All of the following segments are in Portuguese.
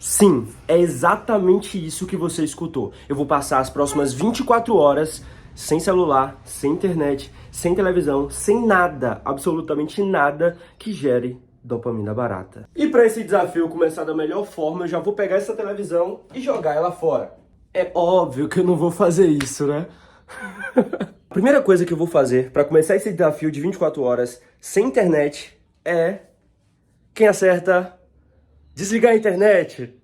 Sim, é exatamente isso que você escutou. Eu vou passar as próximas 24 horas sem celular, sem internet, sem televisão, sem nada, absolutamente nada que gere dopamina barata. E para esse desafio começar da melhor forma, eu já vou pegar essa televisão e jogar ela fora. É óbvio que eu não vou fazer isso, né? A primeira coisa que eu vou fazer para começar esse desafio de 24 horas sem internet é... Quem acerta? Desligar a internet.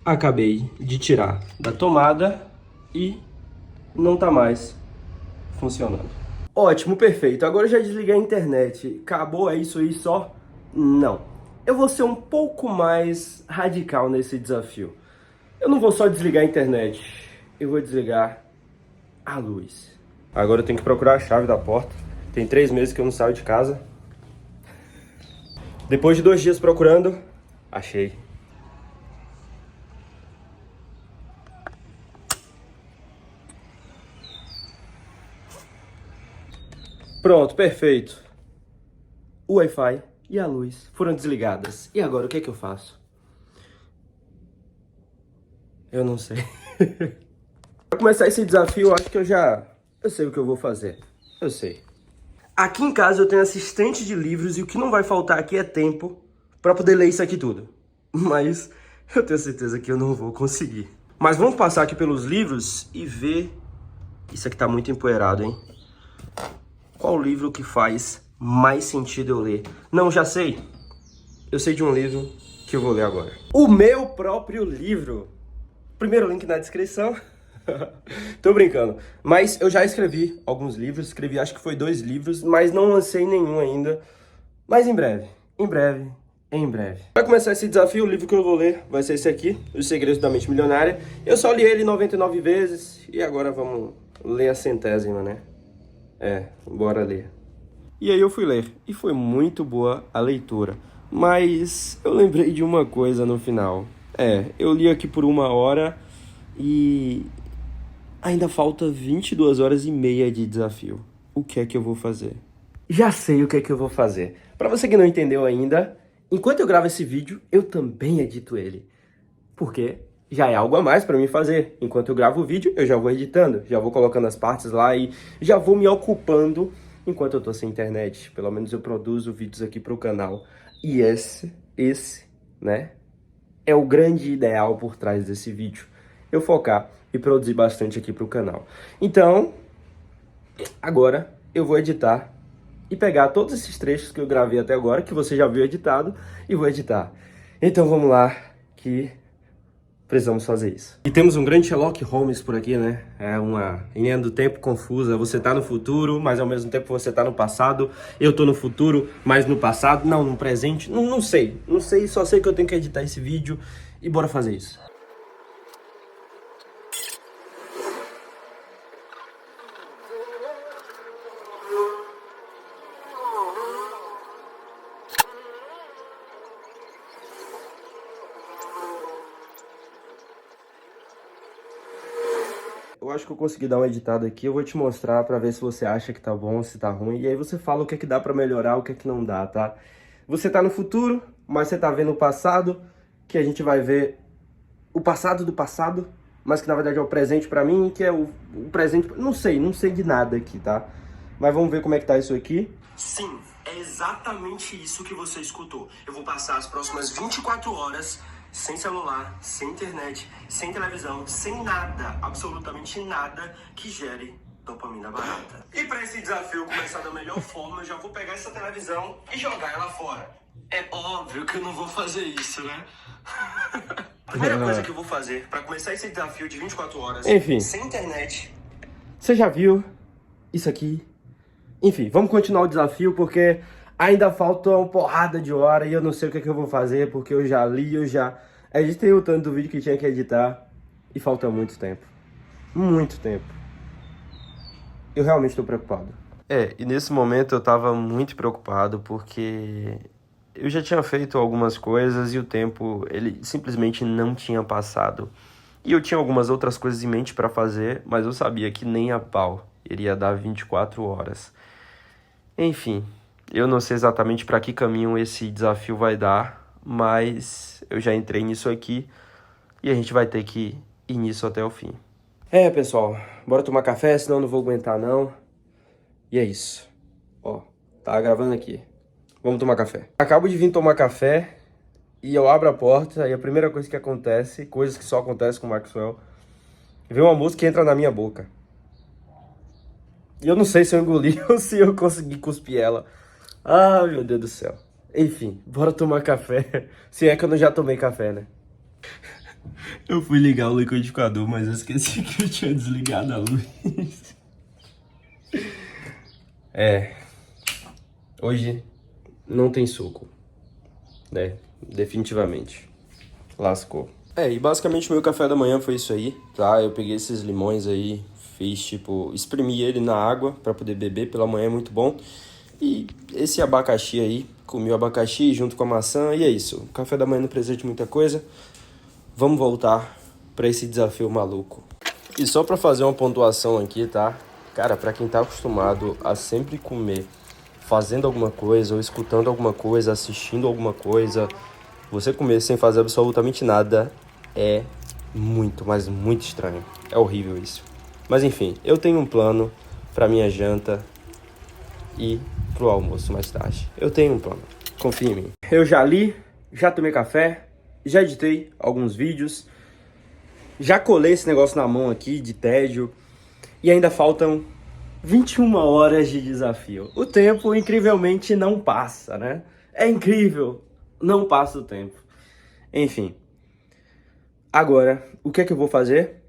Acabei de tirar da tomada e não tá mais funcionando. Ótimo, perfeito. Agora eu já desliguei a internet. Acabou, é isso aí só? Não. Eu vou ser um pouco mais radical nesse desafio. Eu não vou só desligar a internet. Eu vou desligar a luz. Agora eu tenho que procurar a chave da porta. Tem 3 meses que eu não saio de casa. Depois de 2 dias procurando, achei. Pronto, perfeito. O Wi-Fi e a luz foram desligadas. E agora, o que é que eu faço? Eu não sei. Para começar esse desafio, eu acho que eu sei o que eu vou fazer. Eu sei. Aqui em casa eu tenho assistente de livros e o que não vai faltar aqui é tempo para poder ler isso aqui tudo. Mas eu tenho certeza que eu não vou conseguir. Mas vamos passar aqui pelos livros e ver... Isso aqui tá muito empoeirado, hein? Qual livro que faz mais sentido eu ler? Não, já sei. Eu sei de um livro que eu vou ler agora. O meu próprio livro. Primeiro link na descrição. Tô brincando. Mas eu já escrevi alguns livros. Escrevi, acho que foi 2 livros, mas não lancei nenhum ainda. Mas em breve. Em breve. Em breve. Para começar esse desafio, o livro que eu vou ler vai ser esse aqui, Os Segredos da Mente Milionária. Eu só li ele 99 vezes e agora vamos ler a 100ª, né? Bora ler. E aí eu fui ler, e foi muito boa a leitura. Mas eu lembrei de uma coisa no final. Eu li aqui por 1 hora e ainda falta 22 horas e meia de desafio. O que é que eu vou fazer? Já sei o que é que eu vou fazer. Pra você que não entendeu ainda, enquanto eu gravo esse vídeo, eu também edito ele. Porque já é algo a mais pra mim fazer. Enquanto eu gravo o vídeo, eu já vou editando, já vou colocando as partes lá e já vou me ocupando enquanto eu tô sem internet. Pelo menos eu produzo vídeos aqui pro canal. E esse, né, é o grande ideal por trás desse vídeo. Eu focar e produzir bastante aqui pro canal. Então, agora eu vou editar e pegar todos esses trechos que eu gravei até agora, que você já viu editado, e vou editar. Então vamos lá, que precisamos fazer isso. E temos um grande Sherlock Holmes por aqui, né? É uma linha do tempo confusa. Você tá no futuro, mas ao mesmo tempo você tá no passado. Eu tô no futuro, mas no passado. Não, no presente. Não sei. Não sei, só sei que eu tenho que editar esse vídeo. E bora fazer isso. Eu acho que eu consegui dar uma editada aqui, eu vou te mostrar pra ver se você acha que tá bom, se tá ruim. E aí você fala o que é que dá pra melhorar, o que é que não dá, tá? Você tá no futuro, mas você tá vendo o passado, que a gente vai ver o passado do passado, mas que na verdade é o presente pra mim, que é o presente... Não sei de nada aqui, tá? Mas vamos ver como é que tá isso aqui. Sim, é exatamente isso que você escutou. Eu vou passar as próximas 24 horas... sem celular, sem internet, sem televisão, sem nada, absolutamente nada que gere dopamina barata. E para esse desafio começar da melhor forma, eu já vou pegar essa televisão e jogar ela fora. É óbvio que eu não vou fazer isso, né? A primeira coisa que eu vou fazer para começar esse desafio de 24 horas, enfim, sem internet... Você já viu isso aqui? Enfim, vamos continuar o desafio porque... ainda falta uma porrada de hora e eu não sei o que é que eu vou fazer, porque eu já li, eu já editei o tanto do vídeo que tinha que editar e falta muito tempo. Muito tempo. Eu realmente estou preocupado. E nesse momento eu estava muito preocupado porque eu já tinha feito algumas coisas e o tempo, ele simplesmente não tinha passado. E eu tinha algumas outras coisas em mente para fazer, mas eu sabia que nem a pau iria dar 24 horas. Enfim... eu não sei exatamente para que caminho esse desafio vai dar, mas eu já entrei nisso aqui e a gente vai ter que ir nisso até o fim. Pessoal, bora tomar café, senão eu não vou aguentar não. E é isso. Ó, tá gravando aqui. Vamos tomar café. Acabo de vir tomar café e eu abro a porta e a primeira coisa que acontece, coisas que só acontecem com o Maxwell, vem uma música que entra na minha boca. E eu não sei se eu engoli ou se eu consegui cuspir ela. Ah, meu Deus do céu. Enfim, bora tomar café. Se é que eu não já tomei café, né? Eu fui ligar o liquidificador, mas eu esqueci que eu tinha desligado a luz. Hoje não tem suco, né? Definitivamente. Lascou. E basicamente meu café da manhã foi isso aí, tá? Eu peguei esses limões aí, fiz tipo, espremi ele na água pra poder beber, pela manhã é muito bom. E esse abacaxi aí, comi o abacaxi junto com a maçã e é isso. O café da manhã não precisa de muita coisa. Vamos voltar pra esse desafio maluco. E só pra fazer uma pontuação aqui, tá? Cara, pra quem tá acostumado a sempre comer fazendo alguma coisa, ou escutando alguma coisa, assistindo alguma coisa, você comer sem fazer absolutamente nada é muito, mas muito estranho. É horrível isso. Mas enfim, eu tenho um plano pra minha janta e pro almoço mais tarde. Eu tenho um plano, confia em mim. Eu já li, já tomei café, já editei alguns vídeos, já colei esse negócio na mão aqui de tédio e ainda faltam 21 horas de desafio. O tempo incrivelmente não passa, né? É incrível, não passa o tempo. Enfim, agora, o que é que eu vou fazer?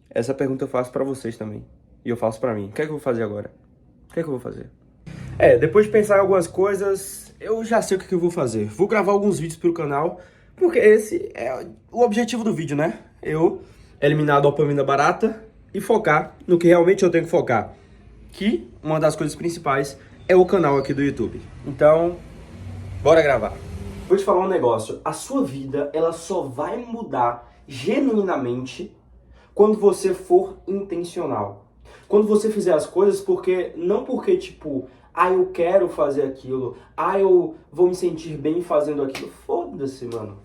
Essa pergunta eu faço pra vocês também. E eu faço pra mim. O que é que eu vou fazer agora? O que é que eu vou fazer? Depois de pensar em algumas coisas, eu já sei o que é que eu vou fazer. Vou gravar alguns vídeos pro canal, porque esse é o objetivo do vídeo, né? Eu eliminar a dopamina barata e focar no que realmente eu tenho que focar. Que uma das coisas principais é o canal aqui do YouTube. Então, bora gravar. Vou te falar um negócio. A sua vida, ela só vai mudar genuinamente quando você for intencional. Quando você fizer as coisas não porque tipo, eu quero fazer aquilo, eu vou me sentir bem fazendo aquilo. Foda-se, mano.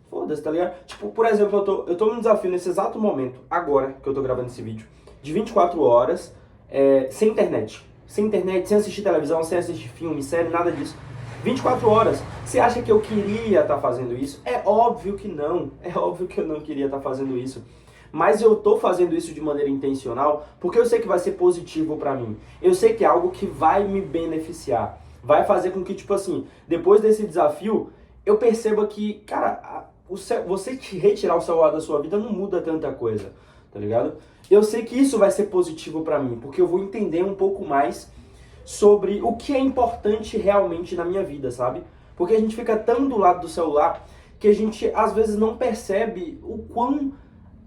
Foda-se, tá ligado? Tipo, por exemplo, eu tô num desafio nesse exato momento, agora que eu tô gravando esse vídeo, de 24 horas, sem internet. Sem internet, sem assistir televisão, sem assistir filme, série, nada disso. 24 horas. Você acha que eu queria estar fazendo isso? É óbvio que não. É óbvio que eu não queria estar fazendo isso. Mas eu tô fazendo isso de maneira intencional porque eu sei que vai ser positivo pra mim. Eu sei que é algo que vai me beneficiar. Vai fazer com que, tipo assim, depois desse desafio, eu perceba que, cara, você retirar o celular da sua vida não muda tanta coisa, tá ligado? Eu sei que isso vai ser positivo pra mim, porque eu vou entender um pouco mais sobre o que é importante realmente na minha vida, sabe? Porque a gente fica tão do lado do celular que a gente, às vezes, não percebe o quão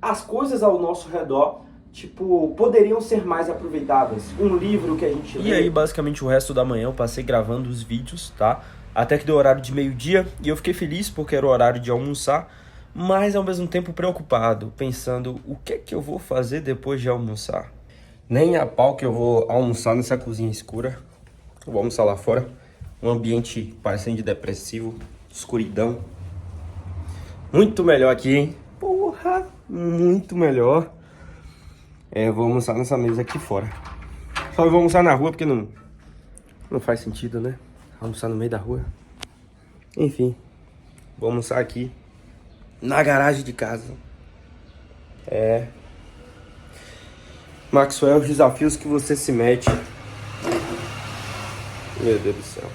as coisas ao nosso redor, tipo, poderiam ser mais aproveitadas. Um livro que a gente lê. E aí, basicamente, o resto da manhã eu passei gravando os vídeos, tá? Até que deu horário de meio-dia e eu fiquei feliz porque era o horário de almoçar, mas ao mesmo tempo preocupado, pensando o que é que eu vou fazer depois de almoçar. Nem a pau que eu vou almoçar nessa cozinha escura. Eu vou almoçar lá fora. Um ambiente parecendo de depressivo, escuridão. Muito melhor aqui, hein? Porra, muito melhor. Eu vou almoçar nessa mesa aqui fora. Só vou almoçar na rua porque não faz sentido, né? Almoçar no meio da rua. Enfim, vou almoçar aqui na garagem de casa. Maxwell, os desafios que você se mete. Meu Deus do céu.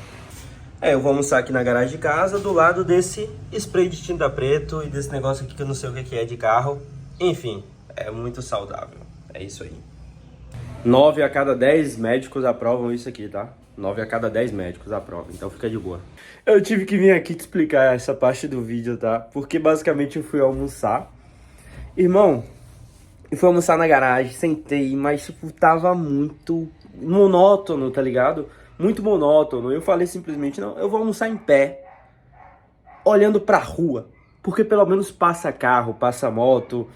Eu vou almoçar aqui na garagem de casa, do lado desse spray de tinta preto e desse negócio aqui que eu não sei o que é de carro. Enfim, é muito saudável. É isso aí. 9 a cada 10 médicos aprovam isso aqui, tá? 9 a cada 10 médicos aprovam, então fica de boa. Eu tive que vir aqui te explicar essa parte do vídeo, tá? Porque basicamente eu fui almoçar. Irmão, eu fui almoçar na garagem, sentei, mas tipo, tava muito monótono, tá ligado? Muito monótono. Eu falei simplesmente, não, eu vou almoçar em pé, olhando pra rua. Porque pelo menos passa carro, passa moto,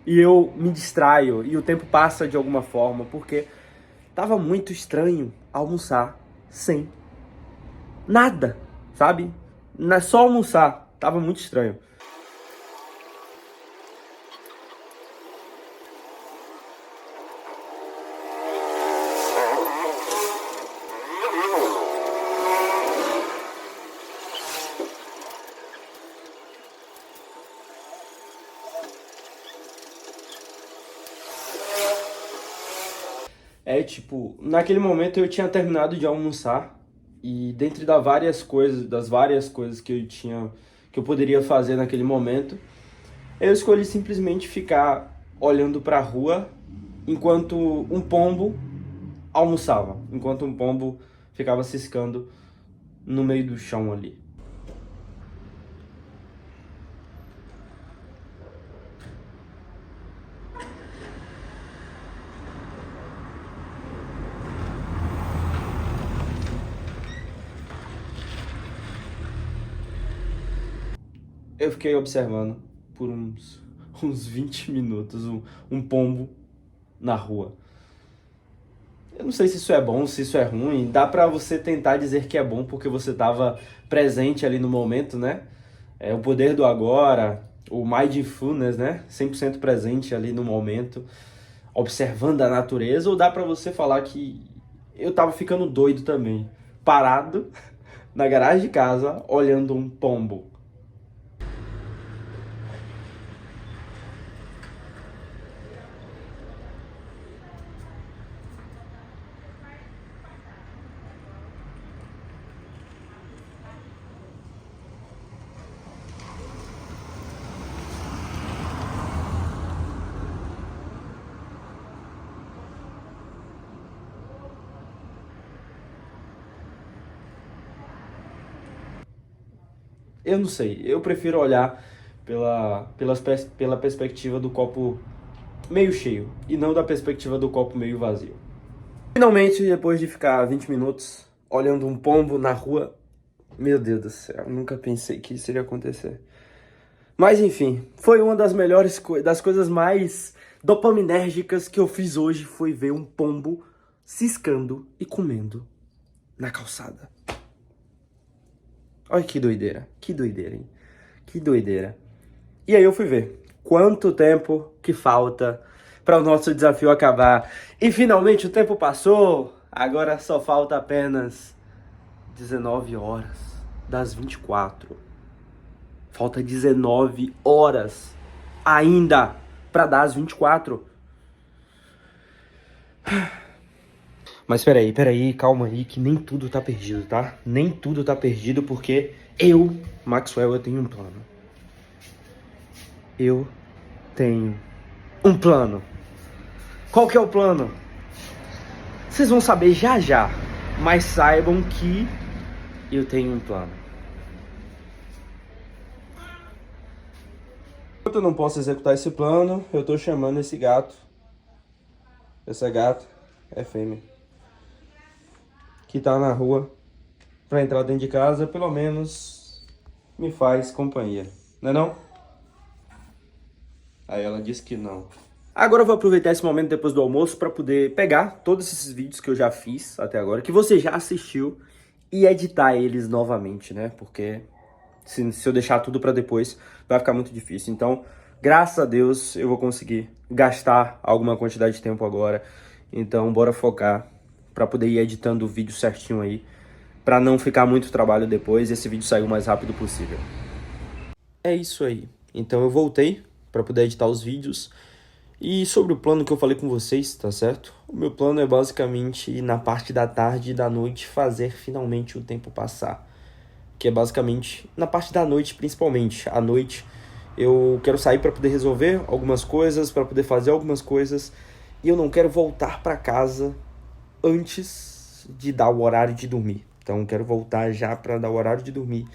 e eu me distraio, e o tempo passa de alguma forma, porque tava muito estranho almoçar sem Nada, sabe? Só almoçar. Tava muito estranho. É tipo, naquele momento eu tinha terminado de almoçar e dentre das várias coisas que eu poderia fazer naquele momento, eu escolhi simplesmente ficar olhando para a rua enquanto um pombo almoçava, enquanto um pombo ficava ciscando no meio do chão ali. Eu fiquei observando por uns 20 minutos um pombo na rua. Eu não sei se isso é bom, se isso é ruim. Dá pra você tentar dizer que é bom porque você tava presente ali no momento, né? É o poder do agora, o mindfulness, né? 100% presente ali no momento, observando a natureza. Ou dá pra você falar que eu tava ficando doido também, parado na garagem de casa, olhando um pombo. Eu não sei, eu prefiro olhar pela perspectiva do copo meio cheio e não da perspectiva do copo meio vazio. Finalmente, depois de ficar 20 minutos olhando um pombo na rua, meu Deus do céu, nunca pensei que isso iria acontecer. Mas enfim, foi uma das melhores das coisas mais dopaminérgicas que eu fiz hoje foi ver um pombo ciscando e comendo na calçada. Olha que doideira, hein? Que doideira. E aí eu fui ver quanto tempo que falta para o nosso desafio acabar. E finalmente o tempo passou, agora só falta apenas 19 horas das 24. Falta 19 horas ainda para dar as 24. Mas peraí, calma aí, que nem tudo tá perdido, tá? Nem tudo tá perdido porque eu, Maxwell, eu tenho um plano. Eu tenho um plano. Qual que é o plano? Vocês vão saber já já, mas saibam que eu tenho um plano. Enquanto eu não posso executar esse plano, eu tô chamando esse gato. Essa gata é fêmea. Que tá na rua pra entrar dentro de casa, pelo menos me faz companhia. Não é não? Aí ela disse que não. Agora eu vou aproveitar esse momento depois do almoço para poder pegar todos esses vídeos que eu já fiz até agora, que você já assistiu, e editar eles novamente, né? Porque se eu deixar tudo para depois, vai ficar muito difícil. Então, graças a Deus, eu vou conseguir gastar alguma quantidade de tempo agora. Então, bora focar para poder ir editando o vídeo certinho aí, para não ficar muito trabalho depois e esse vídeo sair o mais rápido possível. É isso aí. Então eu voltei para poder editar os vídeos. E sobre o plano que eu falei com vocês, tá certo? O meu plano é basicamente, na parte da tarde e da noite, fazer finalmente o tempo passar. Que é basicamente, na parte da noite principalmente. À noite eu quero sair para poder resolver algumas coisas, para poder fazer algumas coisas. E eu não quero voltar para casa antes de dar o horário de dormir. Então eu quero voltar já para dar o horário de dormir.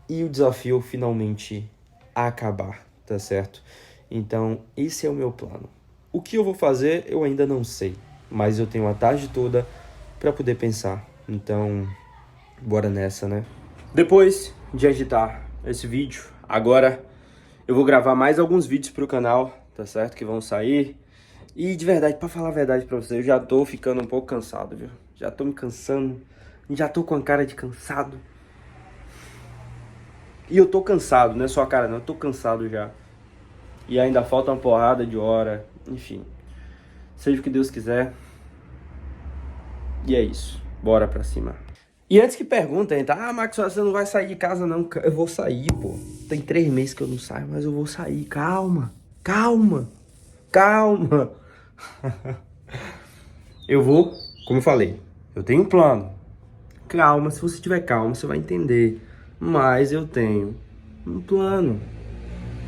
E o desafio finalmente acabar, tá certo? Então, esse é o meu plano. O que eu vou fazer, eu ainda não sei. Mas eu tenho a tarde toda para poder pensar. Então, bora nessa, né? Depois de editar esse vídeo, agora eu vou gravar mais alguns vídeos pro canal, tá certo? Que vão sair. E de verdade, para falar a verdade para vocês, eu já tô ficando um pouco cansado, viu? Já tô me cansando Já tô com a cara de cansado. E eu tô cansado, não é só a cara não, eu tô cansado já. E ainda falta uma porrada de hora, enfim. Seja o que Deus quiser. E é isso, bora pra cima. E antes que perguntem, tá? Ah, Max, você não vai sair de casa não. Eu vou sair, pô. Tem 3 meses que eu não saio, mas eu vou sair. Calma, calma, calma. Eu vou, como eu falei, eu tenho um plano. Calma, se você tiver calma, você vai entender. Mas eu tenho um plano.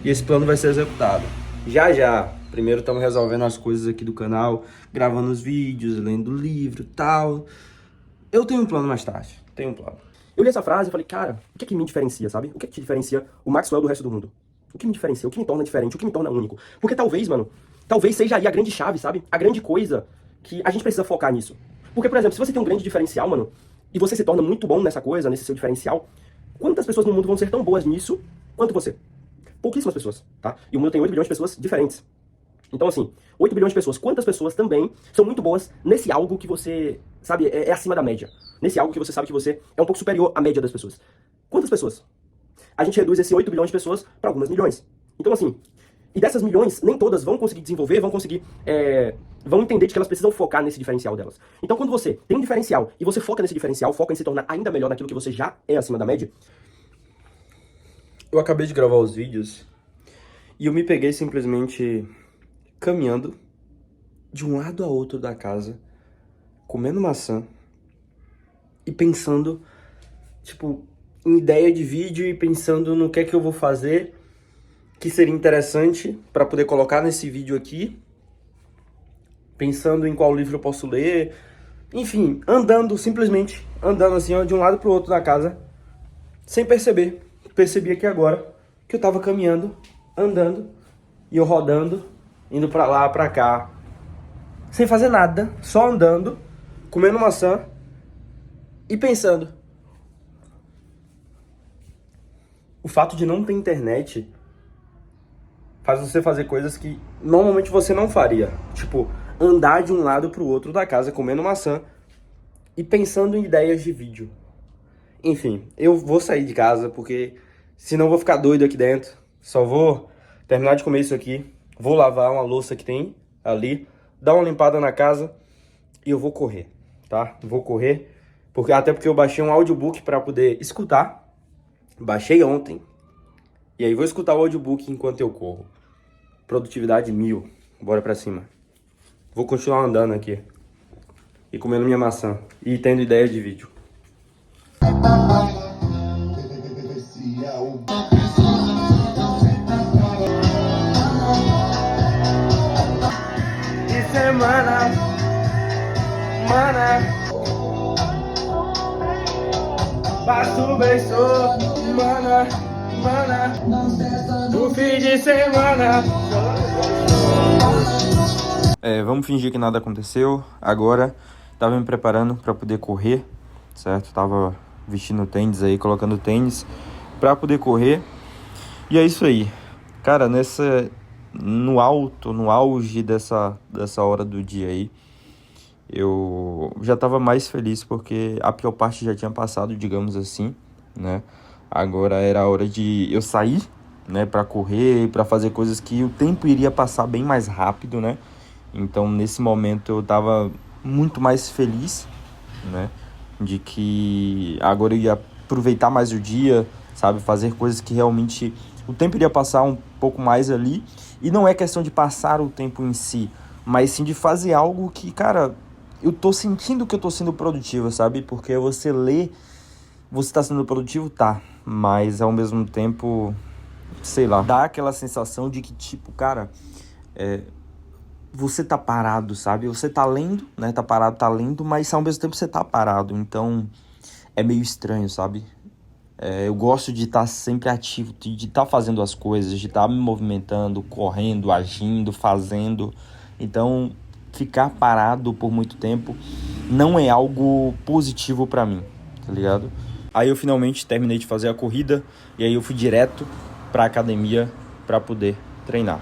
E esse plano vai ser executado. Já já. Primeiro estamos resolvendo as coisas aqui do canal, gravando os vídeos, lendo o livro e tal. Eu tenho um plano mais tarde. Tenho um plano. Eu li essa frase e falei, cara, o que é que me diferencia, sabe? O que é que te diferencia o Maxwell do resto do mundo? O que me diferencia? O que me torna diferente? O que me torna único? Porque talvez, mano, talvez seja aí a grande chave, sabe? A grande coisa que a gente precisa focar nisso. Porque, por exemplo, se você tem um grande diferencial, mano, e você se torna muito bom nessa coisa, nesse seu diferencial, quantas pessoas no mundo vão ser tão boas nisso quanto você? Pouquíssimas pessoas, tá? E o mundo tem 8 bilhões de pessoas diferentes. Então, assim, 8 bilhões de pessoas, quantas pessoas também são muito boas nesse algo que você, sabe, é acima da média? Nesse algo que você sabe que você é um pouco superior à média das pessoas. Quantas pessoas? A gente reduz esse 8 bilhões de pessoas para algumas milhões. Então, assim, e dessas milhões, nem todas vão conseguir desenvolver, vão conseguir, vão entender de que elas precisam focar nesse diferencial delas. Então, quando você tem um diferencial e você foca nesse diferencial, foca em se tornar ainda melhor naquilo que você já é acima da média. Eu acabei de gravar os vídeos e eu me peguei simplesmente caminhando de um lado a outro da casa, comendo maçã e pensando, tipo, em ideia de vídeo e pensando no que é que eu vou fazer que seria interessante para poder colocar nesse vídeo aqui, pensando em qual livro eu posso ler, enfim, andando, simplesmente andando assim, ó, de um lado pro outro da casa, sem perceber. Percebi aqui agora que eu tava caminhando, andando, e eu rodando, indo pra lá, pra cá, sem fazer nada, só andando, comendo maçã e pensando. O fato de não ter internet faz você fazer coisas que normalmente você não faria. Tipo, andar de um lado pro outro da casa, comendo maçã e pensando em ideias de vídeo. Enfim, eu vou sair de casa porque senão eu vou ficar doido aqui dentro. Só vou terminar de comer isso aqui. Vou lavar uma louça que tem ali, dar uma limpada na casa e eu vou correr, tá? Vou correr, até porque eu baixei um audiobook para poder escutar. Baixei ontem. E aí vou escutar o audiobook enquanto eu corro. Produtividade 1000. Bora pra cima. Vou continuar andando aqui. E comendo minha maçã. E tendo ideias de vídeo. E semana, mana, passo bem sou, mana, o fim de semana. Vamos fingir que nada aconteceu. Agora, tava me preparando pra poder correr, certo? Tava vestindo tênis aí, colocando tênis pra poder correr. E é isso aí. Cara, no auge dessa hora do dia aí, eu já tava mais feliz porque a pior parte já tinha passado, digamos assim, né? Agora era a hora de eu sair, né, pra correr, pra fazer coisas que o tempo iria passar bem mais rápido, né? Então, nesse momento, eu tava muito mais feliz, né? De que agora eu ia aproveitar mais o dia, sabe? Fazer coisas que realmente o tempo iria passar um pouco mais ali. E não é questão de passar o tempo em si, mas sim de fazer algo que, cara, eu tô sentindo que eu tô sendo produtivo, sabe? Porque você lê, você tá sendo produtivo, tá. Mas, ao mesmo tempo, sei lá, dá aquela sensação de que, tipo, cara, você tá parado, sabe? Você tá lendo, né? Tá parado, tá lendo, mas ao mesmo tempo você tá parado. Então, é meio estranho, sabe? Eu gosto de estar sempre ativo, de estar fazendo as coisas, de estar me movimentando, correndo, agindo, fazendo. Então, ficar parado por muito tempo não é algo positivo pra mim, tá ligado? Aí eu finalmente terminei de fazer a corrida e aí eu fui direto pra academia pra poder treinar.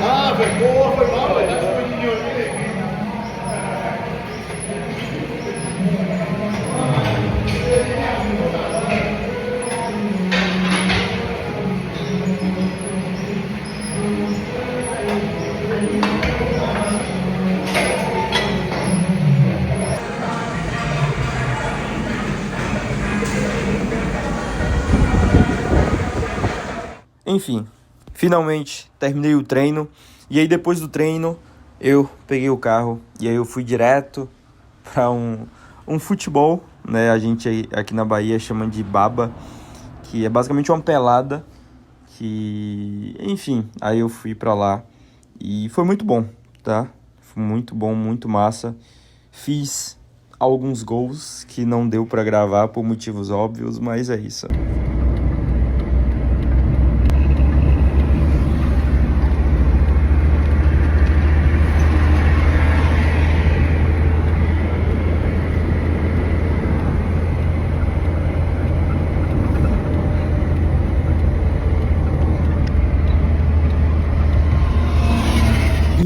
Ah, velho, boa, foi mal, velho. Dá esse menino aqui. Enfim, finalmente terminei o treino. E aí depois do treino eu peguei o carro e aí eu fui direto para um futebol, né? A gente aqui na Bahia chama de baba, que é basicamente uma pelada. Que, enfim, aí eu fui pra lá e foi muito bom, tá? Foi muito bom, muito massa. Fiz alguns gols que não deu pra gravar por motivos óbvios, mas é isso.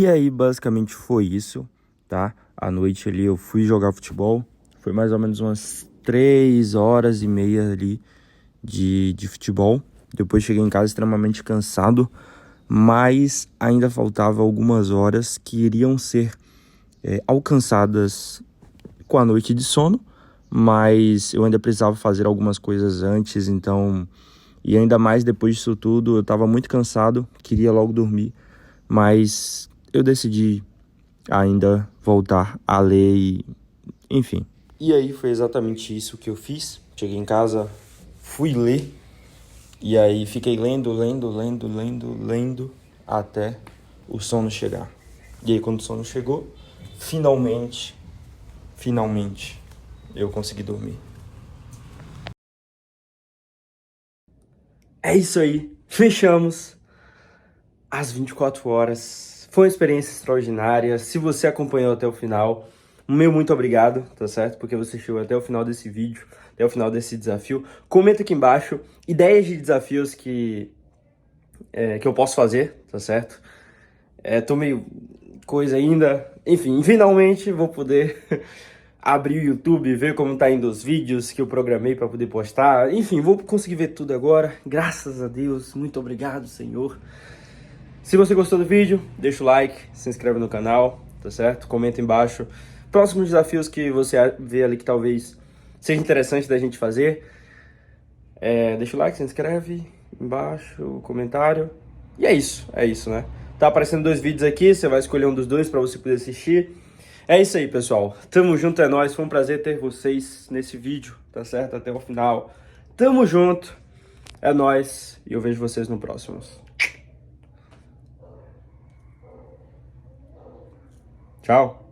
E aí, basicamente foi isso, tá? À noite ali eu fui jogar futebol. Foi mais ou menos umas 3 horas e meia ali de futebol. Depois cheguei em casa extremamente cansado, mas ainda faltava algumas horas que iriam ser alcançadas com a noite de sono, mas eu ainda precisava fazer algumas coisas antes, então... E ainda mais depois disso tudo, eu tava muito cansado, queria logo dormir, mas eu decidi ainda voltar a ler e... enfim. E aí foi exatamente isso que eu fiz. Cheguei em casa, fui ler, e aí fiquei lendo, até o sono chegar. E aí quando o sono chegou, finalmente, eu consegui dormir. É isso aí, fechamos as 24 horas. Foi uma experiência extraordinária. Se você acompanhou até o final, meu muito obrigado, tá certo? Porque você chegou até o final desse vídeo, até o final desse desafio. Comenta aqui embaixo ideias de desafios que eu posso fazer, tá certo? Tô meio coisa ainda. Enfim, finalmente vou poder abrir o YouTube, ver como tá indo os vídeos que eu programei para poder postar. Enfim, vou conseguir ver tudo agora. Graças a Deus. Muito obrigado, Senhor. Se você gostou do vídeo, deixa o like, se inscreve no canal, tá certo? Comenta embaixo próximos desafios que você vê ali que talvez seja interessante da gente fazer. Deixa o like, se inscreve embaixo, comentário. E é isso, né? Tá aparecendo 2 vídeos aqui, você vai escolher um dos 2 para você poder assistir. É isso aí, pessoal. Tamo junto, é nóis. Foi um prazer ter vocês nesse vídeo, tá certo? Até o final. Tamo junto, é nóis. E eu vejo vocês no próximo. Tchau.